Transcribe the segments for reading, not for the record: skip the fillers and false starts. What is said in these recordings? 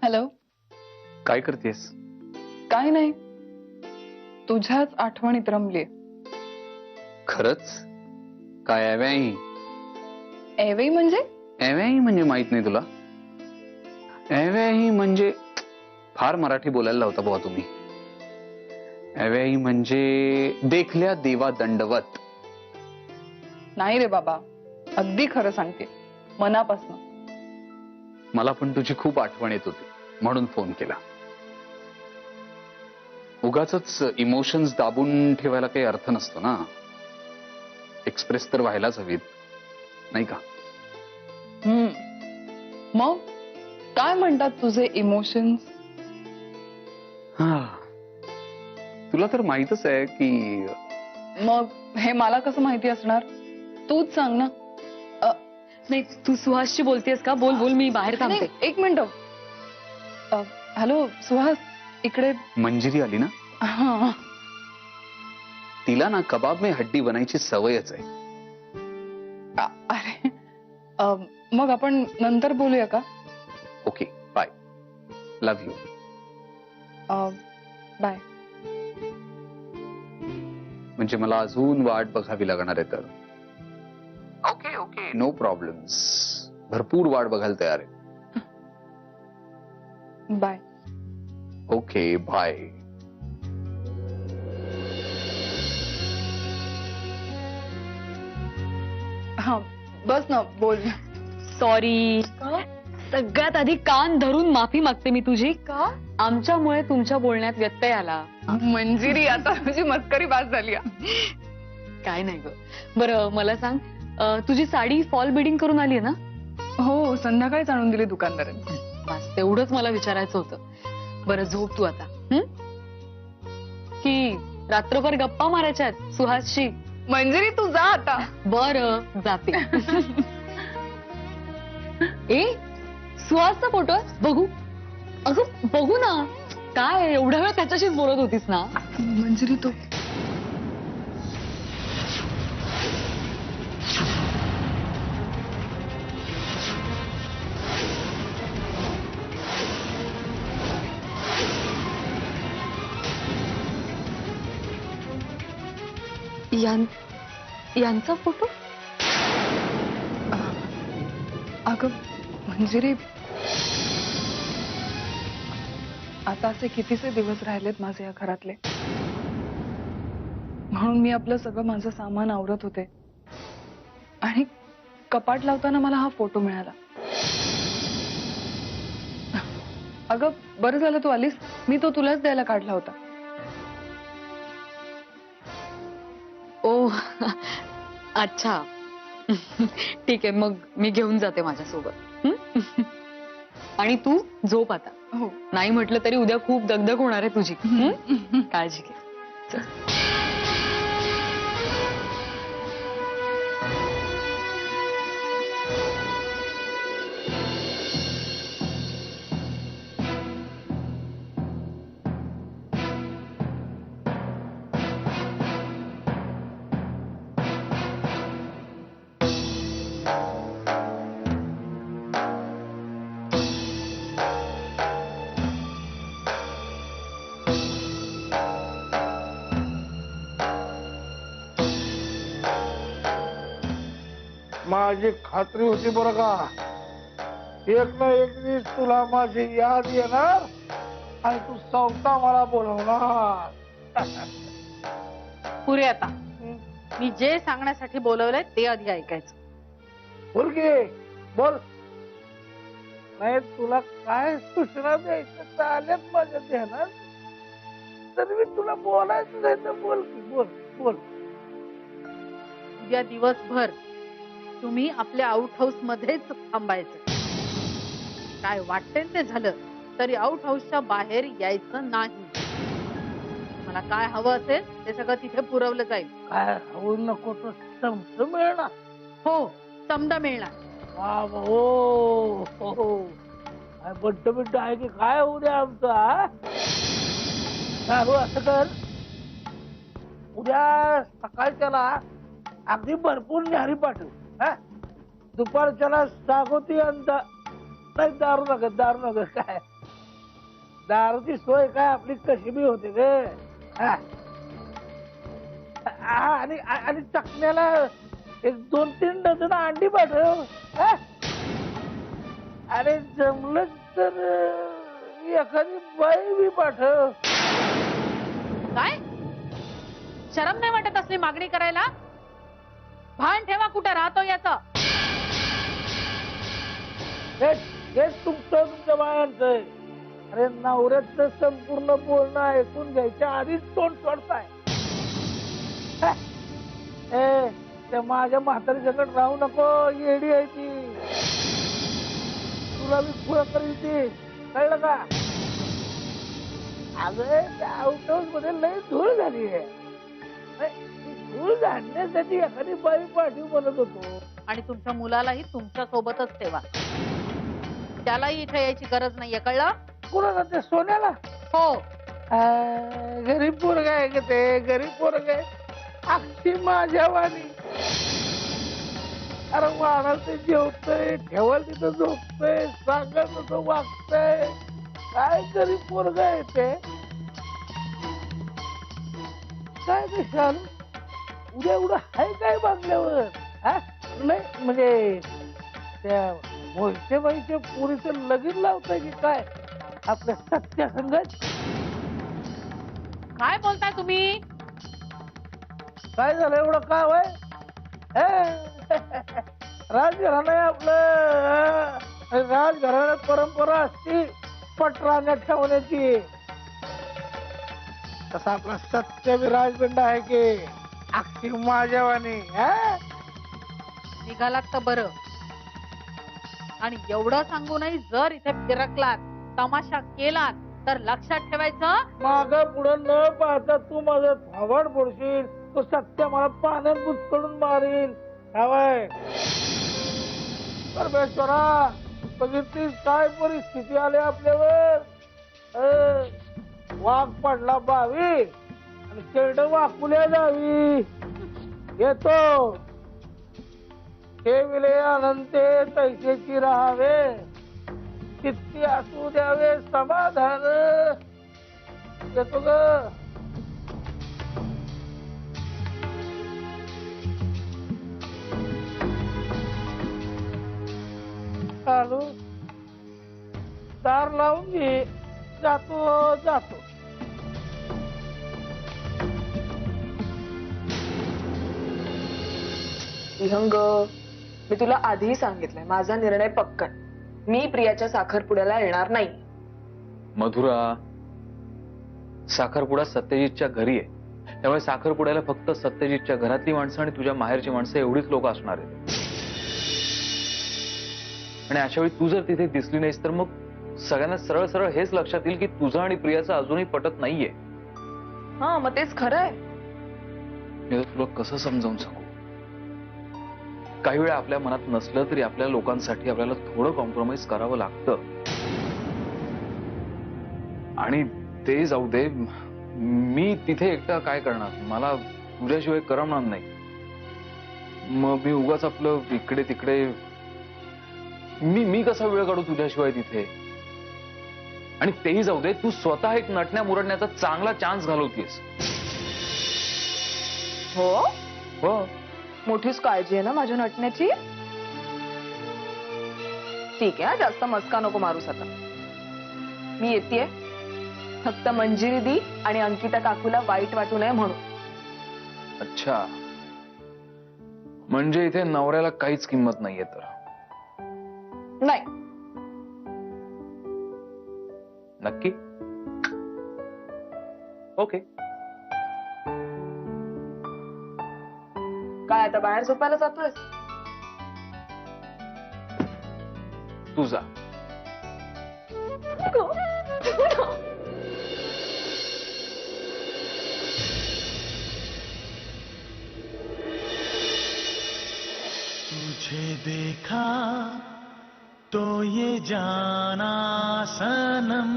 Hello. काय करतेस? काय नाही, तुझ्याच आठवणीत रमलीये. खरंच? काय एव्याही? एवई म्हणजे? एव्याही म्हणजे माहित नाही तुला? एव्याही म्हणजे फार मराठी बोलायला लावता बुवा तुम्ही. एव्याही म्हणजे देखल्या देवा दंडवत. नाही रे बाबा, अगदी खरं सांगते, मनापासून. मला पण तुझी खूप आठवण येत होती म्हणून फोन केला. उगाचच इमोशन्स दाबून ठेवायला काही अर्थ नसतो ना. एक्सप्रेस तर व्हायलाच हवीत, नाही का? मग काय म्हणतात तुझे इमोशन्स? तुला तर माहितच आहे की. मग हे मला कसं माहिती असणार? तूच सांग ना. नाही, तू सुहासशी बोलतेस का? बोल बोल, मी बाहेर थांबते. नाही, एक मिनिट. हॅलो सुहास, इकडे. मंजिरी आली ना? हा. तिला ना कबाब में हड्डी बनायची सवयच आहे. अरे, मग आपण नंतर बोलूया का? Okay, bye. Love you. Bye. म्हणजे मला अजून वाट बघावी लागणार आहे तर? Okay okay, no problems. भरपूर वाट बघायला तयार आहे. बाय. Okay, bye. हा, बस ना, बोल. सॉरी. सगळ्यात आधी कान धरून माफी मागते मी तुझी. का? आमच्यामुळे तुमच्या बोलण्यात व्यत्यय आला. मंजिरी, आता तुझी मस्करी बास झाली. काय नाही ग. बरं मला सांग, तुझी साडी फॉल बिडिंग करून आली ना? हो, संध्याकाळीच आणून दिली दुकानदारांनी. बस तेवढंच मला विचारायचं होतं. बरं झोप तू आता. की रात्रभर गप्पा मारायच्या आहेत सुहासशी? मंजिरी, तू जा आता. बरं, जाते. ए, सुहासचा फोटो आहे, बघू. अगं बघू ना. काय एवढ्या वेळ त्याच्याशीच बोलत होतीस ना? मंजिरी, तो यांचा फोटो? अगं मंजिरी, आता असे कितीसे दिवस राहिलेत माझे या घरातले. म्हणून मी आपलं सगळं माझं सामान आवरत होते आणि कपाट लावताना मला हा फोटो मिळाला. अगं बरं झालं तू आलीस, मी तो तुलाच द्यायला काढला होता. ओ, अच्छा. ठीक आहे, मग मी घेऊन जाते माझ्यासोबत. आणि तू झोप आता. हो. नाही म्हटलं तरी उद्या खूप दगदग होणार आहे तुझी. काळजी घे. चल. माझी खात्री होती बरं का, एक ना एक दिवस तुला माझी याद येणार आणि तू स्वतः मला बोलवणार. पुरे आता मी जे सांगण्यासाठी बोलवलंय ते आधी ऐकायचं. बोल की, बोल. नाही तुला काय सूचना द्यायचं चालेल माझ्या ध्यानात, तरी मी तुला बोलायचं नाही तर बोल की, बोल बोल. उद्या दिवसभर तुम्ही आपल्या आउट हाऊस मध्येच थांबायचं. काय वाटेल ते झालं तरी आउट हाऊसच्या बाहेर यायचं नाही. मला काय हवं असेल ते सगळं तिथे पुरवलं जाईल. काय हवं नको तर समज मिळणार. हो, समजा मिळणार. हो हो, बड्ड बिड्ड आहे की काय होऊ द्या आमचा. चालू असं कर, उद्या सकाळच्याला अगदी भरपूर न्याहारी पाठव. दुपारच्याला सागोती आणि नाही दारू नका काय दारूची सोय काय आपली कशी बी होते ग हा. आणि आणि चकण्याला एक 2-3 डझन अंडी पाठव हा? अरे जमलं तर एखादी बाई बी पाठव. काय शरम नाही वाटत असली मागणी करायला? भान ठेवा कुठं राहतो याचं. हेच तुमच्या बायांचं आहे. अरे नवऱ्याचं संपूर्ण बोलणं ऐकून घ्यायच्या आधीच तोंड सोडताय. ए त्या माझ्या म्हातारी जगत राहू नको, येडी आहे ती. तुला मी खुळ करील ती, कळलं का? अगं त्या आउट हाऊस मध्ये लय धूळ झाली आहे. धूळ झाडण्यासाठी एखादी बाई पाठीव बनत होतो. आणि तुमच्या मुलालाही तुमच्या सोबतच ठेवा. त्यालाही इथे यायची गरज नाहीये, कळलं? कुणाला ते सोन्याला? हो. गरीब पोरग आहे का ते? गरीब पोरग आहे अगदी माझ्या वाणी. अरे वाढाल ते जेवतय, ठेवाल तिथं झोपतय, सांगा तसं वागतय. काय गरीब पोरग आहे ते? काय ते शालू उद्या उद्या हाय काय बांधल्यावर? हा नाही म्हणजे त्या मोहितेबाईच्या पुरीचं लगीन लावताय की काय आपल्या सत्या संघात? काय बोलताय तुम्ही? काय झालं एवढं काय वय? राजघराणं आहे आपलं. राजघराण्यात परंपरा असती पटराण्यात ठेवण्याची. तसा आपला सत्य विराजपिंड आहे की अख्खी माझ्यावानी. निघालात तर बरं. आणि एवढं सांगूनही जर इथे फिरकलात, तमाशा केलात तर लक्षात ठेवायचं, माग पुढे न पाहता तू माझं थोबाड फोडशील. तो सत्य मला पाण्यात बुचकडून मारील. हवाय परमेश्वरा, बघितलीस काय परिस्थिती आली आपल्यावर. वाघ पडला बावी आणि शेरड वाकुल्या जावी. येतो ठेविले अनंते तैसेची राहावे, किती असू द्यावे समाधान. येतो ग. चालू दार लावून घे. जातो जातो. विहंग, मी तुला आधीही सांगितलंय माझा निर्णय पक्का. मी प्रियाच्या साखरपुड्याला येणार नाही. मधुरा, साखरपुडा सत्यजितच्या घरी आहे, त्यामुळे साखरपुड्याला फक्त सत्यजितच्या घरातली माणसं आणि तुझ्या माहेरची माणसं एवढीच लोक असणार आहेत. आणि अशा वेळी तू जर तिथे दिसली नाहीस तर मग सगळ्यांना सरळ सरळ हेच लक्षात येईल की तुझं आणि प्रियाचं अजूनही पटत नाहीये. हा मग तेच खरं आहे. मी आता तुला कसं समजावून सांगू? काही वेळा आपल्या मनात नसलं तरी आपल्या लोकांसाठी आपल्याला थोडं कॉम्प्रोमाइज करावं लागतं. आणि ते जाऊ दे, मी तिथे एकटा काय करणार? मला तुझ्याशिवाय करमणार नाही. मग मी उगाच आपलं इकडे तिकडे मी कसा वेळ काढू तुझ्याशिवाय तिथे? आणि तेही जाऊ दे, तू स्वतः एक नटण्या मुरडण्याचा चांगला चान्स घालवतीयस. हो हो, मोठीच काळजी आहे ना माझ्या नटण्याची. ठीक आहे, जास्त मस्का नको मारूस आता. मी येतेय, फक्त मंजिरी दी आणि अंकिता काकूला वाईट वाटू नये म्हणून. अच्छा, म्हणजे इथे नवऱ्याला काहीच किंमत नाहीये तर? नाही. नक्की? ओके. काय आता बाहेर झोपायला जातोय? तू जा. तुझे देखा तो ये जाना सनम,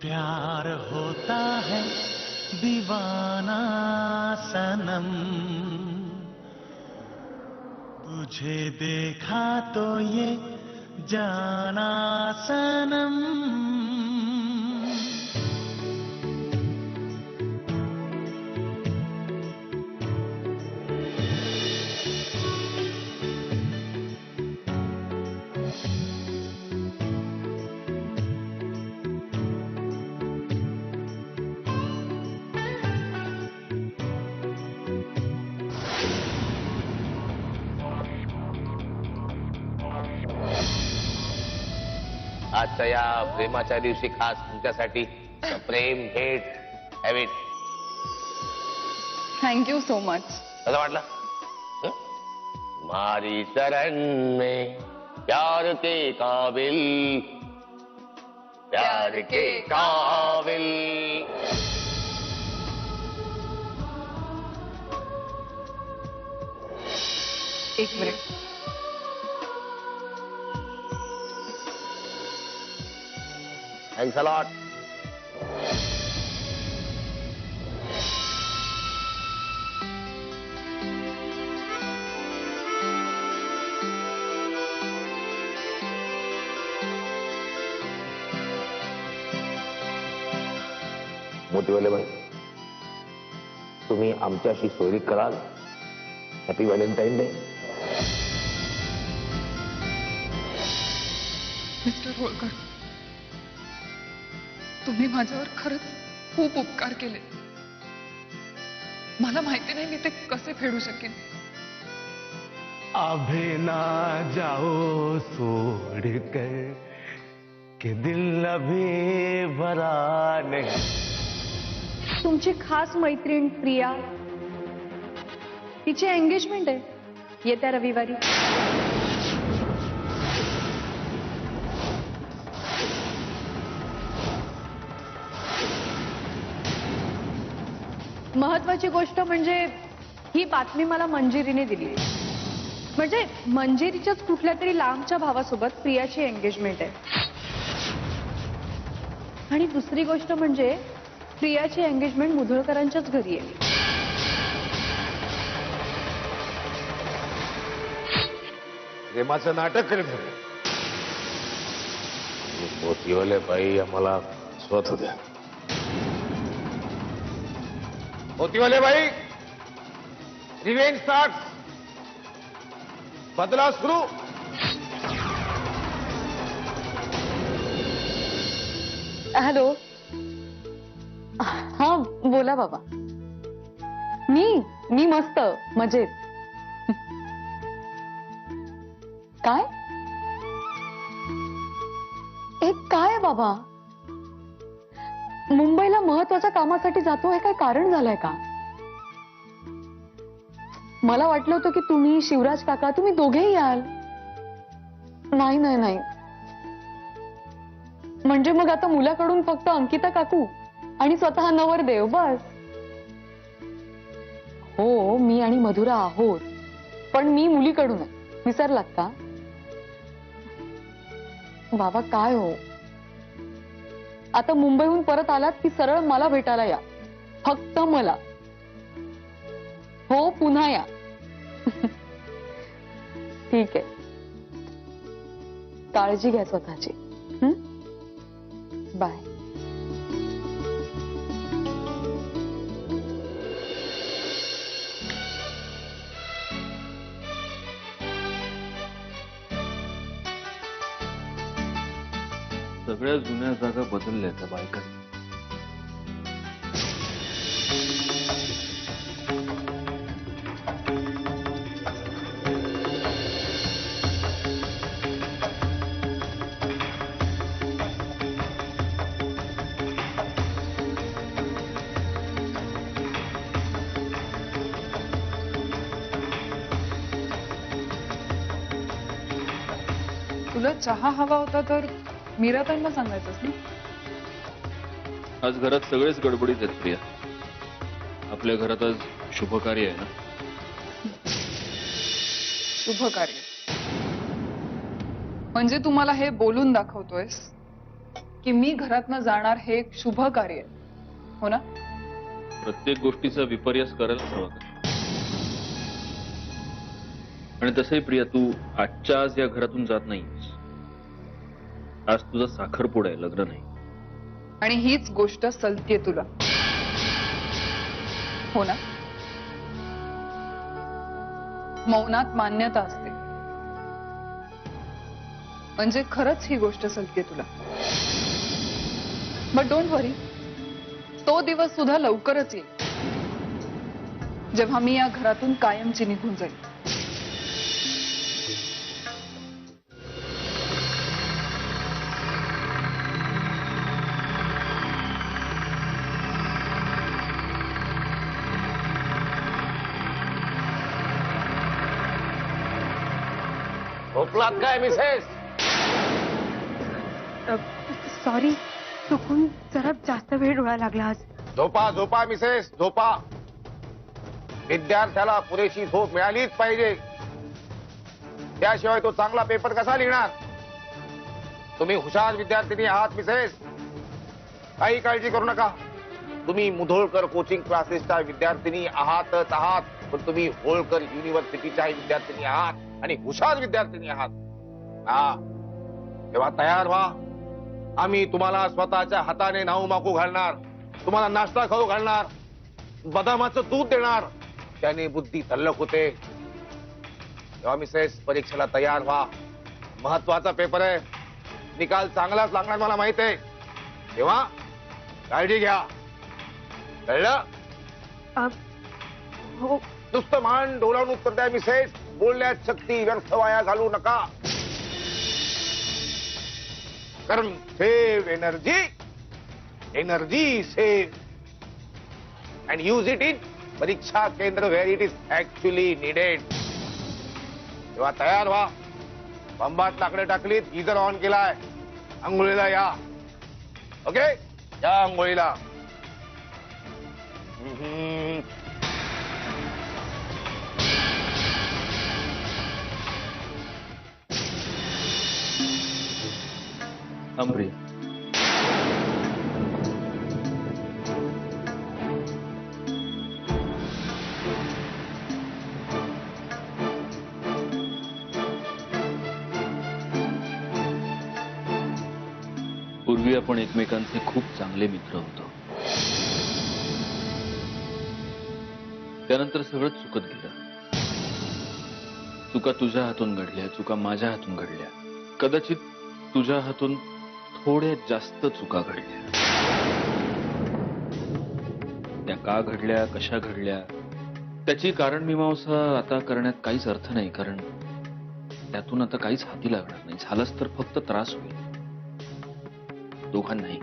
प्यार होता है दीवाना सनम, तुझे देखा तो ये जाना सनम। आजच्या या प्रेमाच्या दिवशी खास तुमच्यासाठी प्रेम भेट have it. Thank you so much. कसं वाटलं? तुम्हारी चरण में प्यार के काबिल, प्यार के काबिल. एक minute. Thanks a lot. Motiwale बाई, तुम्ही आमच्याशी सोयरी कराल? Happy Valentine day. Mister Holkar, तुम्ही माझ्यावर खरंच खूप उपकार केले. मला माहिती नाही मी ते कसे फेडू शकेन. अभी ना जाओ छोड़ कर कि दिल अभी भरा नहीं. तुमची खास मैत्रीण प्रिया, तिची एंगेजमेंट आहे येत्या रविवारी. महत्वाची गोष्ट म्हणजे ही बातमी मला मंजिरीने दिली. म्हणजे मंजिरीच्याच कुठल्या तरी लांबच्या भावासोबत प्रियाची एंगेजमेंट आहे. आणि दुसरी गोष्ट म्हणजे प्रियाची एंगेजमेंट मुधोळकरांच्याच घरी आहे. प्रेमाचं नाटक करीत होते. मोतीवाले बाई आम्हाला स्वतः द्या. मोतीवाले बाई, रिवेंज स्टार्ट. बदला सुरू. हॅलो. हा बोला बाबा. मी मस्त मजेत. काय एक काय बाबा, मुंबईला महत्वाच्या कामासाठी जातो हे काय कारण झालंय का? मला वाटलं होतं की तुम्ही शिवराज काका तुम्ही दोघेही याल. नाही नाही नाही. म्हणजे मग आता मुलाकडून फक्त अंकिता काकू आणि स्वतः नवरदेव बस. हो मी आणि मधुरा आहोत, पण मी मुलीकडून आहे. विसरलात का बाबा? काय हो, आता मुंबईहून परत आलात की सरळ मला भेटायला या. फक्त मला. हो पुन्हा या. ठीक आहे. काळजी घ्या स्वतःची. बाय. सगळ्या जुन्या जागा बदलल्या त्या बायका. तुला चहा हवा होता तर मीराताईंना सांगायचंस ना. आज घरात सगळेच गडबडीत आहेत प्रिया. आपल्या घरात आज शुभ कार्य आहे ना. शुभ कार्य म्हणजे तुम्हाला हे बोलून दाखवतोयस की मी घरातनं जाणार हे एक शुभ कार्य आहे, हो ना? प्रत्येक गोष्टीचा विपर्यास करायला हवा का? आणि तसंही प्रिया, तू आजच्या आज या घरातून जात नाहीस. आज तुझा साखरपुडा आहे, लग्न नाही. आणि हीच गोष्ट सलतीये तुला, हो ना? मौनात मान्यता असते, म्हणजे खरंच ही गोष्ट सलतीये तुला. बट डोंट वरी, तो दिवस सुद्धा लवकरच येईल जेव्हा मी या घरातून कायमची निघून जाईल. झोपलात काय मिसेस? सॉरी, चुकून जरा जास्त वेळ डोळा लागला आज. झोपा झोपा मिसेस, झोपा. विद्यार्थ्याला पुरेशी झोप मिळालीच पाहिजे, त्याशिवाय तो चांगला पेपर कसा लिहिणार? तुम्ही हुशार विद्यार्थिनी आहात मिसेस, काही काळजी करू नका. तुम्ही मुधोळकर कोचिंग क्लासेसच्या विद्यार्थिनी आहातच आहात, पण तुम्ही होळकर युनिव्हर्सिटीच्या विद्यार्थिनी आहात आणि हुशार विद्यार्थिनी आहात. हा, तेव्हा तयार व्हा. आम्ही तुम्हाला स्वतःच्या हाताने नाऊ माकू घालणार, तुम्हाला नाश्ता खाऊ घालणार, बदामाचं दूध देणार, त्याने बुद्धी तल्लख होते. तेव्हा मिसेस, परीक्षेला तयार व्हा. महत्वाचा पेपर आहे, निकाल चांगलाच लागणार मला माहित आहे. तेव्हा काळजी घ्या, कळलं? हो. नुसतं मान डोलावून उत्तर द्या मिसेस, बोलण्यात शक्ती व्यर्थ वाया घालू नका. कारण save energy, energy save and use it in परीक्षा केंद्र where it is actually needed. तेव्हा तयार व्हा. बंबात लाकडं टाकलीत, गीझर ऑन केलाय, आंघोळीला या. ओके, या आंघोळीला. थांब प्रिया. पूर्वी आपण एकमेकांचे खूप चांगले मित्र होतो. त्यानंतर सगळंच चुकत गेलं. चुका तुझ्या हातून घडल्या, चुका माझ्या हातून घडल्या. कदाचित तुझ्या हातून थोड्या जास्त चुका घडल्या. त्या का घडल्या, कशा घडल्या, त्याची कारण मीमांसा आता करण्यात काहीच अर्थ नाही. कारण त्यातून आता काहीच हाती लागणार नाही. झालंच तर फक्त त्रास होईल, दोघांनाही.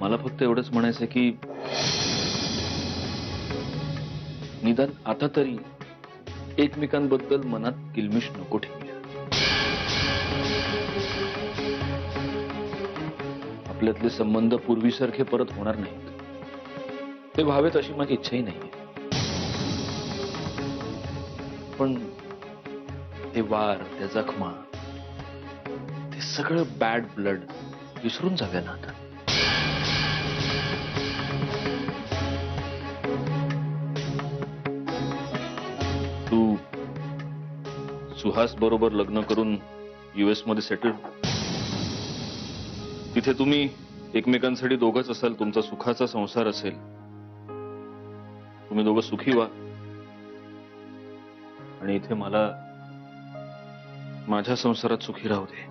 मला फक्त एवढंच म्हणायचं की निदान आता तरी एकमेकांबद्दल मनात किलमिश नको ठेवूया. आपल्यातले संबंध पूर्वीसारखे परत होणार नाहीत, ते व्हावेत अशी माझी इच्छाही नाहीये. पण ते वार, त्या जखमा, ते सगळं बॅड ब्लड विसरून जाऊया ना आता. तू सुहास बरोबर लग्न करून US मध्ये सेटल. तिथे तुम्ही एकमेकांसाठी दोघंच असाल, तुमचा सुखाचा संसार असेल. तुम्ही दोघं सुखी व्हा. आणि इथे मला माझ्या संसारात सुखी राहू दे.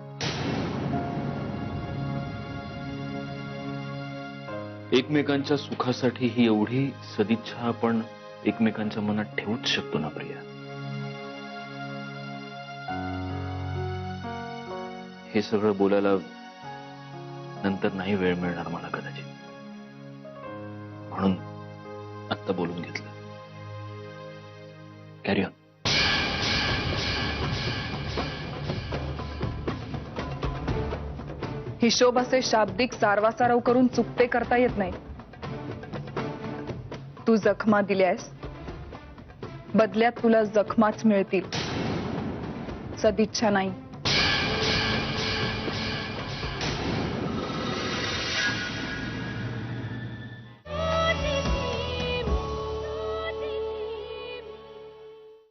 एकमेकांच्या सुखासाठी ही एवढी सदिच्छा आपण एकमेकांच्या मनात ठेवूच शकतो ना प्रिया. हे सगळं बोलायला नंतर नाही वेळ मिळणार मला कदाचित, म्हणून आत्ता बोलून घेतलं. Carry on. हिशोबाचे शाब्दिक सारवासारव करून चुकते करता येत नाही. तू जखमा दिल्यास, बदल्यात तुला जखमाच मिळतील, सदिच्छा नाही.